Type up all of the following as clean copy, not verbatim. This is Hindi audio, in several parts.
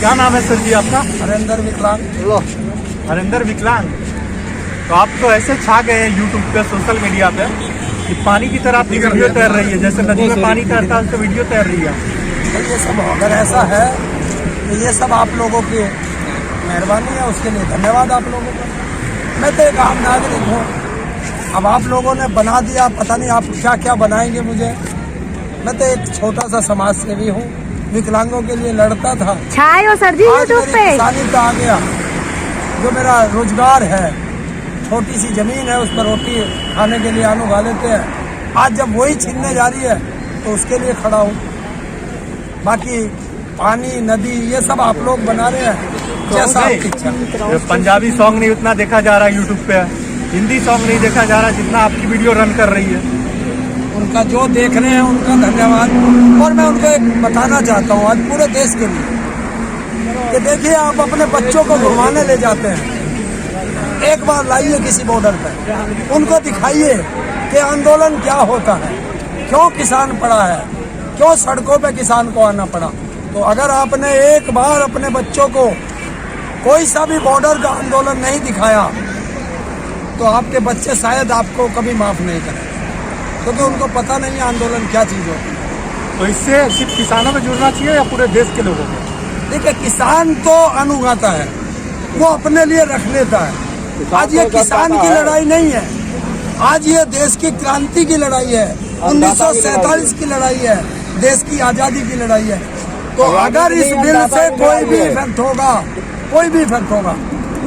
क्या नाम है सर जी आपका? हरेंद्र विकलांग। हरेंद्र विकलांग। तो आप तो ऐसे छा गए हैं यूट्यूब पे, सोशल मीडिया पे कि पानी की तरह आपकी वीडियो तैर रही है, जैसे नदी में पानी तैरता है तो वीडियो तैर रही है। तो ये सब अगर ऐसा है तो ये सब आप लोगों की मेहरबानी है, उसके लिए धन्यवाद आप लोगों को। मैं तो एक आम नागरिक हूँ। अब आप लोगों ने बना दिया, पता नहीं आप क्या क्या बनाएंगे मुझे। मैं तो एक छोटा सा समाज सेवी हूँ, विकलांगों के लिए लड़ता था। छाए हो सर जी यूट्यूब पे। किसानी पे आ गया, जो मेरा रोजगार है, छोटी सी जमीन है, उस पर रोटी खाने के लिए आलू गा लेते हैं। आज जब वही छीनने जा रही है तो उसके लिए खड़ा हूँ। बाकी पानी नदी ये सब आप लोग बना रहे हैं, जैसा आपकी इच्छा। पंजाबी सॉन्ग नहीं उतना देखा जा रहा है यूट्यूब पे, हिंदी सॉन्ग नहीं देखा जा रहा जितना आपकी वीडियो रन कर रही है। उनका जो देख रहे हैं उनका धन्यवाद। और मैं उनको एक बताना चाहता हूँ आज पूरे देश के लिए कि देखिए, आप अपने बच्चों को घुमाने ले जाते हैं, एक बार लाइए किसी बॉर्डर पर, उनको दिखाइए कि आंदोलन क्या होता है, क्यों किसान पड़ा है, क्यों सड़कों पे किसान को आना पड़ा। तो अगर आपने एक बार अपने बच्चों को कोई सा भी बॉर्डर का आंदोलन नहीं दिखाया तो आपके बच्चे शायद आपको कभी माफ नहीं करें, क्योंकि उनको पता नहीं है आंदोलन क्या चीज होती है। तो इससे सिर्फ किसानों में जुड़ना चाहिए या पूरे देश के लोगों को? देखिए, किसान तो अन्न उगाता है, वो अपने लिए रख लेता है। आज ये किसान की लड़ाई नहीं है, आज ये देश की क्रांति की लड़ाई है, 1947 की लड़ाई है, देश की आजादी की लड़ाई है। तो अगर इस बिल से कोई भी इफेक्ट होगा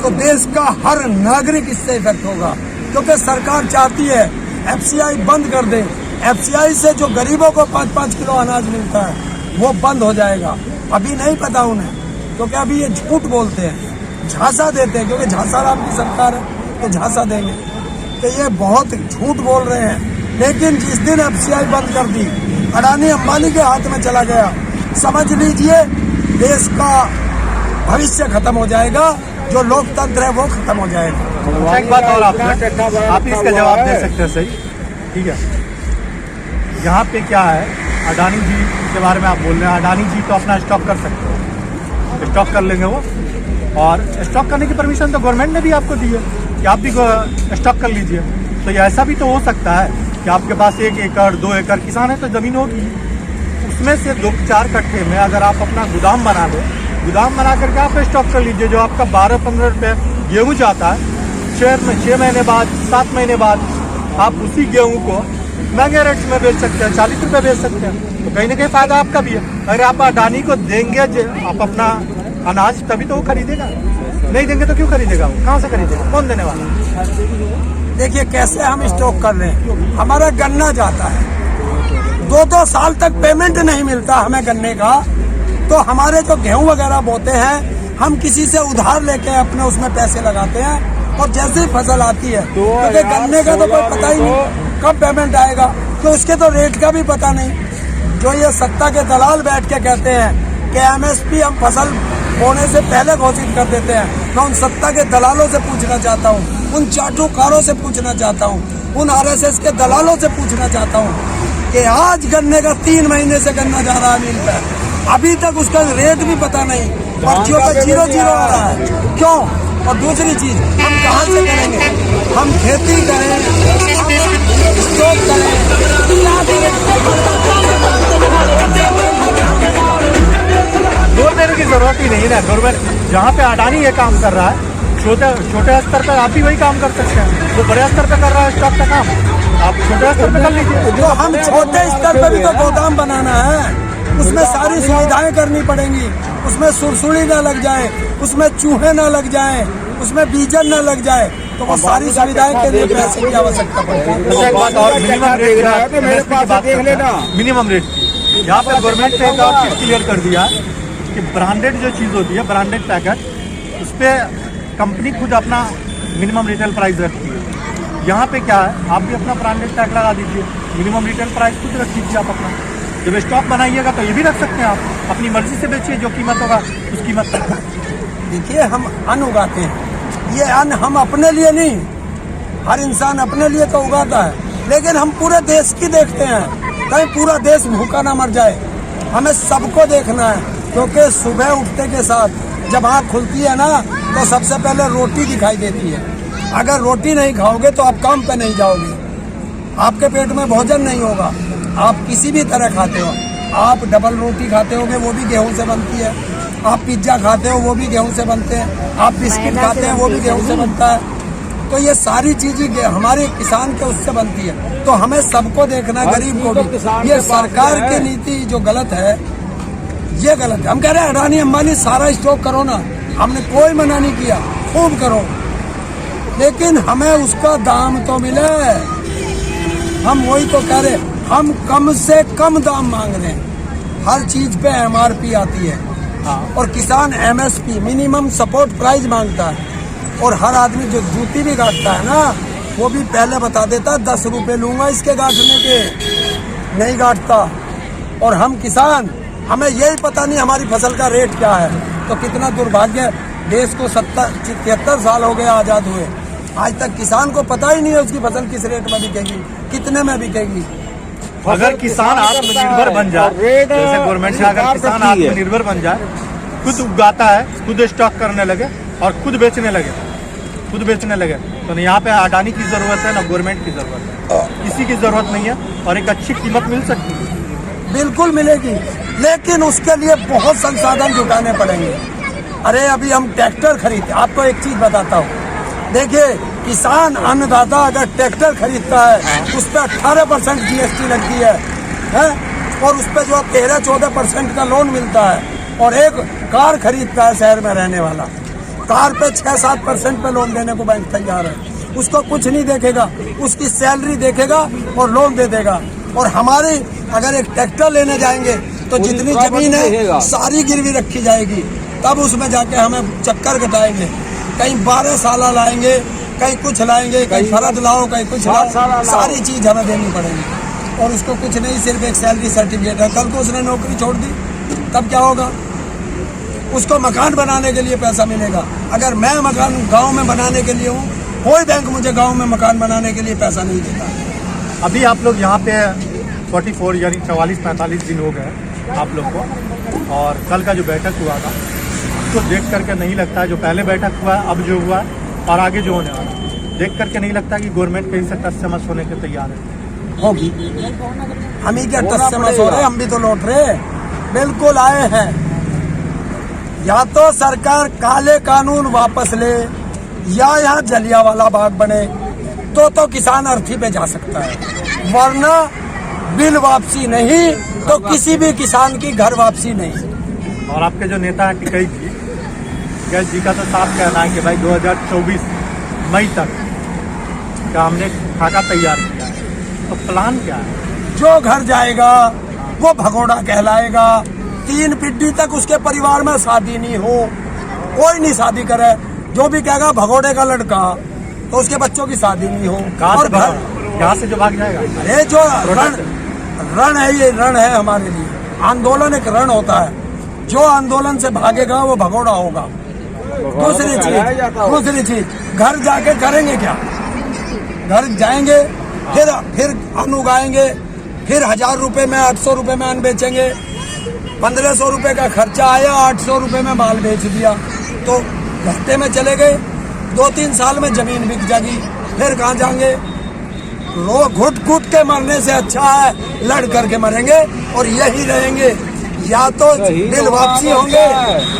तो देश का हर नागरिक इससे इफेक्ट होगा, क्योंकि सरकार चाहती है FCI बंद कर दे। FCI से जो गरीबों को 5-5 किलो अनाज मिलता है वो बंद हो जाएगा। अभी नहीं पता उन्हें, क्योंकि अभी ये झूठ बोलते हैं, झांसा देते हैं, क्योंकि झांसा राम की सरकार है तो झांसा देंगे। तो ये बहुत झूठ बोल रहे हैं। लेकिन जिस दिन FCI बंद कर दी, अडानी अंबानी के हाथ में चला गया, समझ लीजिए देश का भविष्य खत्म हो जाएगा, जो लोकतंत्र है वो खत्म हो जाएगा। एक बात और आप इसका जवाब दे सकते हैं, सही? ठीक है। यहाँ पे क्या है, अडानी जी के बारे में आप बोल रहे हैं, अडानी जी तो अपना स्टॉक कर सकते हो, स्टॉक कर लेंगे वो, और स्टॉक करने की परमिशन तो गवर्नमेंट ने भी आपको दी है कि आप भी स्टॉक कर लीजिए। तो ये ऐसा भी तो हो सकता है कि आपके पास 1 एकड़ 2 एकड़ किसान है तो ज़मीन होगी, उसमें से 2-4 कट्ठे में अगर आप अपना गोदाम बना लो, गोदाम बना करके आप स्टॉक कर लीजिए। जो आपका 12-15 रुपये गेहूँ जाता है, 6 महीने बाद 7 महीने बाद आप उसी गेहूँ को महंगे रेट्स में बेच सकते हैं, 40 रुपये बेच सकते हैं। तो कहीं ना कहीं फायदा आपका भी है। अगर आप अडानी को देंगे आप अपना अनाज, तभी तो वो खरीदेगा, नहीं देंगे तो क्यों खरीदेगा? वो कहाँ से खरीदेगा? कौन देने वाला? देखिए कैसे हम स्टॉक कर रहे हैं, हमारा गन्ना जाता है, 2-2 साल तक पेमेंट नहीं मिलता हमें गन्ने का। तो हमारे जो गेहूं वगैरह बोते हैं, हम किसी से उधार लेके अपने उसमें पैसे लगाते हैं, और जैसे ही फसल आती है, क्योंकि गन्ने का तो कोई पता ही नहीं कब पेमेंट आएगा, तो उसके तो रेट का भी पता नहीं। जो ये सत्ता के दलाल बैठ के कहते हैं कि MSP हम फसल होने से पहले घोषित कर देते हैं, मैं उन सत्ता के दलालों से पूछना चाहता हूँ, उन चाटुकारों से पूछना चाहता हूँ, उन RSS के दलालों से पूछना चाहता हूँ कि आज गन्ने का 3 महीने से गन्ना जा रहा है मिल पर, अभी तक उसका रेट भी पता नहीं, पर्चियों पे 0-0 आ रहा है, क्यों? और दूसरी चीज, हम कहाँ से करेंगे? हम खेती करें, स्टॉक करें, जोर देने की जरूरत ही नहीं ना। गवर्नमेंट जहाँ पे अडानी ये काम कर रहा है, छोटे स्तर पर आप भी वही काम कर सकते हैं। जो बड़े स्तर पर कर रहा है स्टॉक का काम, आप छोटे स्तर पर कर लीजिए। जो हम छोटे स्तर पर भी तो गोदाम बनाना है, उसमें सारी सुविधाएं करनी पड़ेंगी, उसमें सुरसुड़ी ना लग जाए, उसमें चूहे ना लग जाए, उसमें बीजन ना लग जाए, तो वो सारी सुविधाएं के लिए पैसे की आवश्यकता पड़ेगी। एक बात और, मिनिमम रेट यहाँ पे गवर्नमेंट ने एक और चीज क्लियर कर दिया कि ब्रांडेड जो चीज़ होती है, ब्रांडेड पैकेट, उस पर कंपनी खुद अपना मिनिमम रिटेल प्राइस रखती है। यहाँ पे क्या है, आप भी अपना ब्रांडेड टैग लगा दीजिए, मिनिमम रिटेल प्राइस खुद रख दीजिए आप अपना। जब स्टॉक बनाइएगा तो ये भी रख सकते हैं आप, अपनी मर्जी से बेचिए, जो कीमत होगा उस कीमत पर। देखिए, हम अन्न उगाते हैं, ये अन्न हम अपने लिए नहीं, हर इंसान अपने लिए तो उगाता है, लेकिन हम पूरे देश की देखते हैं, कहीं पूरा देश भूखा ना मर जाए। हमें सबको देखना है। क्योंकि सुबह उठते के साथ जब आँख खुलती है ना तो सबसे पहले रोटी दिखाई देती है। अगर रोटी नहीं खाओगे तो आप काम पे नहीं जाओगे, आपके पेट में भोजन नहीं होगा। आप किसी भी तरह खाते हो, आप डबल रोटी खाते होगे वो भी गेहूं से बनती है, आप पिज्जा खाते हो वो भी गेहूं से बनते हैं, आप बिस्किट खाते हैं वो भी गेहूं से बनता है। तो ये सारी चीजें हमारे किसान के उससे बनती है। तो हमें सबको देखना है, गरीब को भी। ये सरकार की नीति जो गलत है, ये गलत है। हम कह रहे हैं अडानी अंबानी सारा स्टॉक करो ना, हमने कोई मना नहीं किया, खूब करो, लेकिन हमें उसका दाम तो मिले। हम वही तो कह रहे, हम कम से कम दाम मांग रहे हैं। हर चीज पे MRP आती है और किसान MSP मिनिमम सपोर्ट प्राइस मांगता है। और हर आदमी जो जूती भी काटता है ना, वो भी पहले बता देता 10 रुपए लूंगा इसके काटने के, नहीं काटता। और हम किसान, हमें यही पता नहीं हमारी फसल का रेट क्या है। तो कितना दुर्भाग्य, देश को 73 साल हो गए आजाद हुए, आज तक किसान को पता ही नहीं है उसकी फसल किस रेट में बिकेगी, कितने में बिकेगी। अगर किसान आत्मनिर्भर बन जाए, जैसे गवर्नमेंट से अगर किसान आत्मनिर्भर बन जाए, खुद उगाता है, खुद स्टॉक करने लगे और खुद बेचने लगे, तो यहाँ पे अडानी की जरूरत है ना गवर्नमेंट की जरूरत है, किसी की जरूरत नहीं है। और एक अच्छी कीमत मिल सकती है, बिल्कुल मिलेगी, लेकिन उसके लिए बहुत संसाधन जुटाने पड़ेंगे। अरे अभी हम ट्रैक्टर खरीदते, आपको एक चीज बताता हूँ, देखिए किसान अन्नदाता अगर ट्रैक्टर खरीदता है उस पर 18% GST लगती है और उस पर जो 13-14% का लोन मिलता है। और एक कार खरीदता है शहर में रहने वाला, कार पे 6-7% पे लोन देने को बैंक तैयार है। उसको कुछ नहीं देखेगा, उसकी सैलरी देखेगा और लोन दे देगा। और हमारी अगर एक ट्रैक्टर लेने जाएंगे तो जितनी जमीन है सारी गिरवी रखी जाएगी, तब उसमें जाके हमें चक्कर कटाएंगे। कहीं 12 साल लाएंगे, कहीं कुछ लाएंगे, कहीं फरद लाओ, कहीं कुछ लाओ, सारी चीज हमें देनी पड़ेगी। और उसको कुछ नहीं, सिर्फ एक सैलरी सर्टिफिकेट है। कल को उसने नौकरी छोड़ दी तब क्या होगा? उसको मकान बनाने के लिए पैसा मिलेगा। अगर मैं मकान गांव में बनाने के लिए हूँ, कोई बैंक मुझे गांव में मकान बनाने के लिए पैसा नहीं देता। अभी आप लोग यहाँ पे 44 यानी 44-45 दिन हो गए आप लोग को, और कल का जो बैठक हुआ था उसको देख करके नहीं लगता है, जो पहले बैठक हुआ है, अब जो हुआ है और आगे जो होने वाला है, देख करके नहीं लगता कि गवर्नमेंट कहीं से टस से मस होने के तैयार है? होगी। हम ही क्या टस से मस हो रहे, हम भी तो लौट रहे, बिल्कुल आए हैं। या तो सरकार काले कानून वापस ले या यहाँ जलियांवाला बाग बने, तो किसान अर्थी पे जा सकता है, वरना बिल वापसी नहीं तो किसी भी किसान की घर वापसी नहीं। और आपके जो नेता हैं टिकैत जी का तो साफ कहना है कि भाई 2024 मई तक का हमने खाका तैयार किया है। तो प्लान क्या है? जो घर जाएगा वो भगोड़ा कहलाएगा। 3 पीढ़ी तक उसके परिवार में शादी नहीं हो, कोई नहीं शादी करे, जो भी कहेगा भगोड़े का लड़का, तो उसके बच्चों की शादी नहीं हो। और यहाँ से जो भाग जाएगा, अरे जो रण है, ये रण है हमारे लिए। आंदोलन एक रण होता है, जो आंदोलन से भागेगा वो भगोड़ा होगा। दूसरी चीज घर जाके करेंगे क्या? घर जाएंगे, फिर अन्न उगाएंगे, फिर 1000 रुपए में 800 रुपए में अन्न बेचेंगे। 1500 रुपए का खर्चा आया, 800 रुपए में माल बेच दिया, तो घाटे में चले गए। 2-3 साल में जमीन बिक जाएगी, फिर कहाँ जाएंगे? घुट घुट के मरने से अच्छा है लड़ करके मरेंगे और यही रहेंगे। या तो दिल वापसी होंगे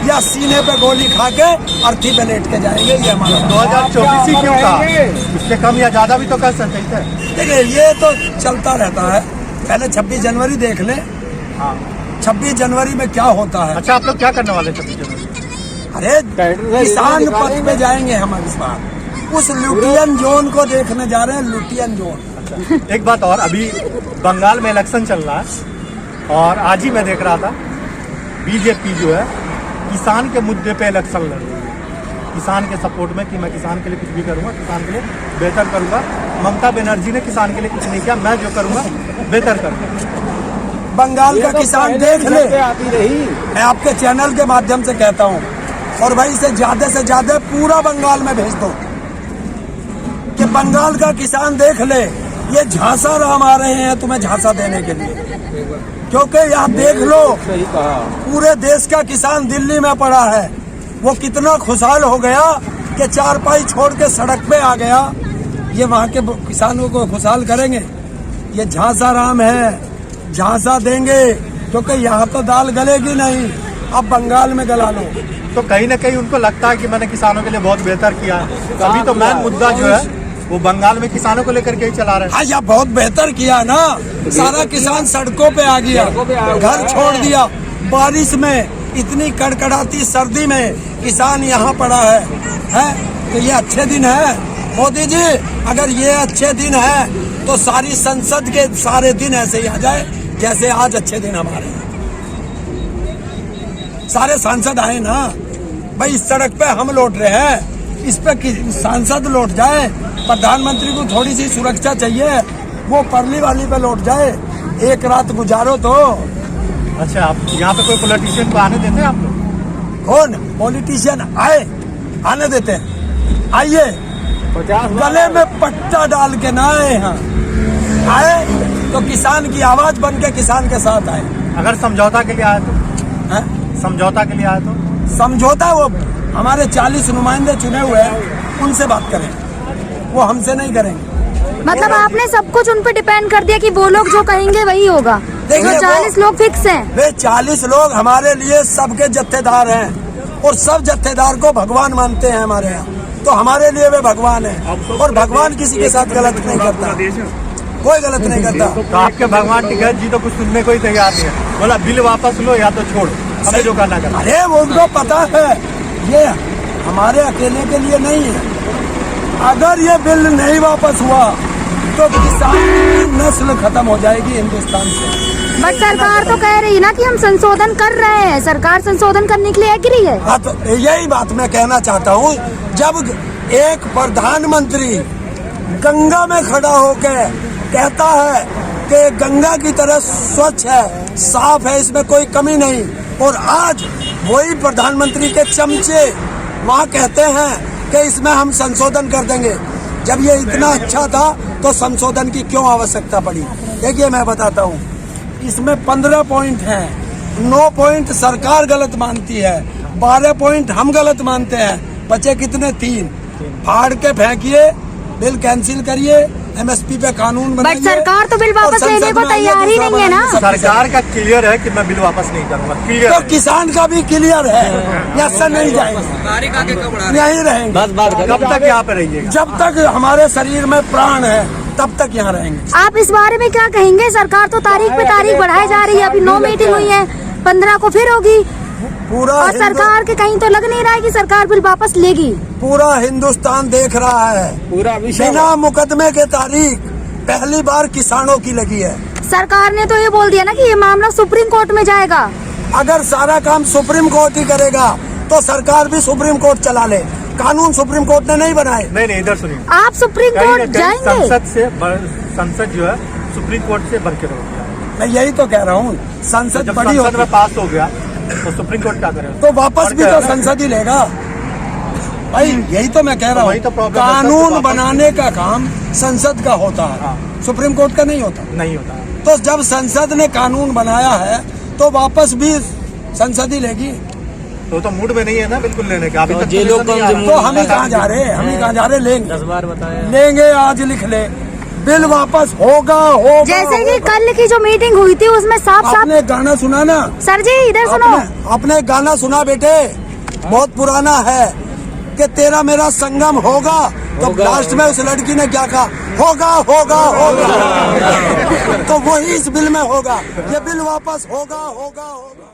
या सीने पे गोली खा के अर्थी पे लेट के जाएंगे। ये हमारा 2024 ही क्यों कहा? इससे कम या ज्यादा भी तो कर सकते थे। देखिए ये तो चलता रहता है। पहले 26 जनवरी देख ले। 26 जनवरी में क्या होता है? अच्छा, आप लोग क्या करने वाले 26 जनवरी? अरे किसान पथ पे जाएंगे हम इस बार, उस लुटियन जोन को देखने जा रहे हैं, लुटियन जोन। अच्छा, एक बात और, अभी बंगाल में इलेक्शन चल रहा है और आज ही मैं देख रहा था बीजेपी जो है किसान के मुद्दे पे इलेक्शन लड़ रही है, किसान के सपोर्ट में कि मैं किसान के लिए कुछ भी करूंगा, किसान के लिए बेहतर करूंगा। ममता बनर्जी ने किसान के लिए कुछ नहीं किया, मैं जो करूंगा बेहतर करूंगा। बंगाल का किसान देख ले, मैं आपके चैनल के माध्यम से कहता हूँ, और भाई इसे ज्यादा से ज्यादा पूरा बंगाल में भेज दो कि बंगाल का किसान देख ले, ये झांसा राम आ रहे हैं तुम्हें झांसा देने के लिए। क्योंकि यहाँ देख लो, पूरे देश का किसान दिल्ली में पड़ा है, वो कितना खुशहाल हो गया कि चारपाई छोड़ के सड़क पे आ गया। ये वहाँ के किसानों को खुशहाल करेंगे? ये झांसा राम है, झांसा देंगे, क्योंकि यहाँ तो दाल गलेगी नहीं, अब बंगाल में गला लो। तो कहीं ना कहीं उनको लगता है कि मैंने किसानों के लिए बहुत बेहतर किया है, तभी तो मेन मुद्दा जो है वो बंगाल में किसानों को लेकर के ही चला रहे हैं। हाँ, यह बहुत बेहतर किया ना, सारा किसान सड़कों पे आ गया, घर छोड़ दिया। बारिश में, इतनी कड़कड़ाती सर्दी में किसान यहाँ पड़ा है? तो ये अच्छे दिन है मोदी जी। अगर ये अच्छे दिन है तो सारी संसद के सारे दिन ऐसे ही आ जाए जैसे आज अच्छे दिन हमारे हैं। सारे सांसद आए ना भाई, इस सड़क पे हम लौट रहे हैं, इस पे सांसद लौट जाए। प्रधानमंत्री को थोड़ी सी सुरक्षा चाहिए, वो परली वाली पे लौट जाए, एक रात गुजारो तो। अच्छा, आप यहाँ पे कोई पॉलिटिशियन को आने देते हैं आप लोग? कौन पॉलिटिशियन आने देते हैं? आइए, गले में पट्टा डाल के ना आए, यहाँ आए तो किसान की आवाज बन के किसान के साथ आए। अगर समझौता के लिए आए तो? समझौता के लिए आए तो? समझौता वो हमारे 40 नुमाइंदे चुने हुए हैं, उनसे बात करें, वो हमसे नहीं करेंगे। मतलब आपने सब कुछ उन पे डिपेंड कर दिया कि वो लोग जो कहेंगे वही होगा? देखिए, 40 लोग फिक्स हैं। वे 40 लोग हमारे लिए सबके जत्थेदार हैं, और सब जत्थेदार को भगवान मानते हैं हमारे यहाँ, तो हमारे लिए वे भगवान है। और भगवान किसी के साथ गलत नहीं करता, कोई गलत नहीं करता। तो आपके भगवान की गैर जी तो कुछ सुनने को ही तैयार नहीं है, बोला बिल वापस लो या तो छोड़ो, हमें जो करना करना। अरे वो उनको पता है, ये हमारे अकेले के लिए नहीं है। अगर ये बिल नहीं वापस हुआ तो किसान की नस्ल खत्म हो जाएगी हिंदुस्तान से। बट सरकार तो कह रही है ना कि हम संशोधन कर रहे हैं, सरकार संशोधन करने के लिए एग्री है। हाँ, तो यही बात मैं कहना चाहता हूँ। जब एक प्रधानमंत्री गंगा में खड़ा होकर कहता है कि गंगा की तरह स्वच्छ है, साफ है, इसमें कोई कमी नहीं, और आज वही प्रधानमंत्री के चमचे वहाँ कहते हैं कि इसमें हम संशोधन कर देंगे। जब ये इतना अच्छा था तो संशोधन की क्यों आवश्यकता पड़ी? देखिए, मैं बताता हूँ, इसमें 15 पॉइंट हैं, 9 पॉइंट सरकार गलत मानती है, 12 पॉइंट हम गलत मानते हैं, बचे कितने? 3। फाड़ के फेंकिए, बिल कैंसिल करिए, MSP पे कानून बनाइए। बट सरकार तो बिल वापस लेने को तैयार ही नहीं है ना। सरकार का क्लियर है कि मैं बिल वापस नहीं करूंगा, क्लियर। तो किसान का भी क्लियर है, यहाँ नहीं जाएंगे, यहीं रहेंगे। कब तक यहाँ पे रहिएगा? जब तक हमारे शरीर में प्राण है तब तक यहाँ रहेंगे। आप इस बारे में क्या कहेंगे? सरकार तो तारीख पे तारीख बढ़ाई जा रही है, अभी 9 मीटिंग हुई है, 15 को फिर होगी, पूरा और सरकार के कहीं तो लग नहीं रहा है कि सरकार बिल वापस लेगी। पूरा हिंदुस्तान देख रहा है, पूरा बिना मुकदमे के तारीख पहली बार किसानों की लगी है। सरकार ने तो ये बोल दिया ना कि ये मामला सुप्रीम कोर्ट में जाएगा। अगर सारा काम सुप्रीम कोर्ट ही करेगा तो सरकार भी सुप्रीम कोर्ट चला ले। कानून सुप्रीम कोर्ट ने नहीं बनाए। नहीं, इधर सुनिए, आप सुप्रीम कोर्ट जाएंगे? संसद जो है सुप्रीम कोर्ट से बढ़ के हो गया। मैं यही तो कह रहा हूँ, संसद बड़ी संसद में पास हो गया तो सुप्रीम कोर्ट क्या करेगा? तो वापस भी तो संसद ही लेगा भाई। यही तो मैं कह रहा हूँ, कानून बनाने का काम संसद का होता है, सुप्रीम कोर्ट का नहीं होता। तो जब संसद ने कानून बनाया है तो वापस भी संसद ही लेगी। तो मूड में नहीं है ना बिल्कुल लेने का। अभी तक तो हम ही कहाँ जा रहे हैं? लेंगे, 10 बार बताया, लेंगे, आज लिख ले, बिल वापस होगा। जैसे कि कल की जो मीटिंग हुई थी उसमें साफ साफ आपने गाना सुना ना? सर जी इधर सुनो। आपने गाना सुना बेटे, बहुत पुराना है, कि तेरा मेरा संगम होगा। तो लास्ट में उस लड़की ने क्या कहा? होगा होगा होगा। तो वही इस बिल में होगा, ये बिल वापस होगा होगा होगा।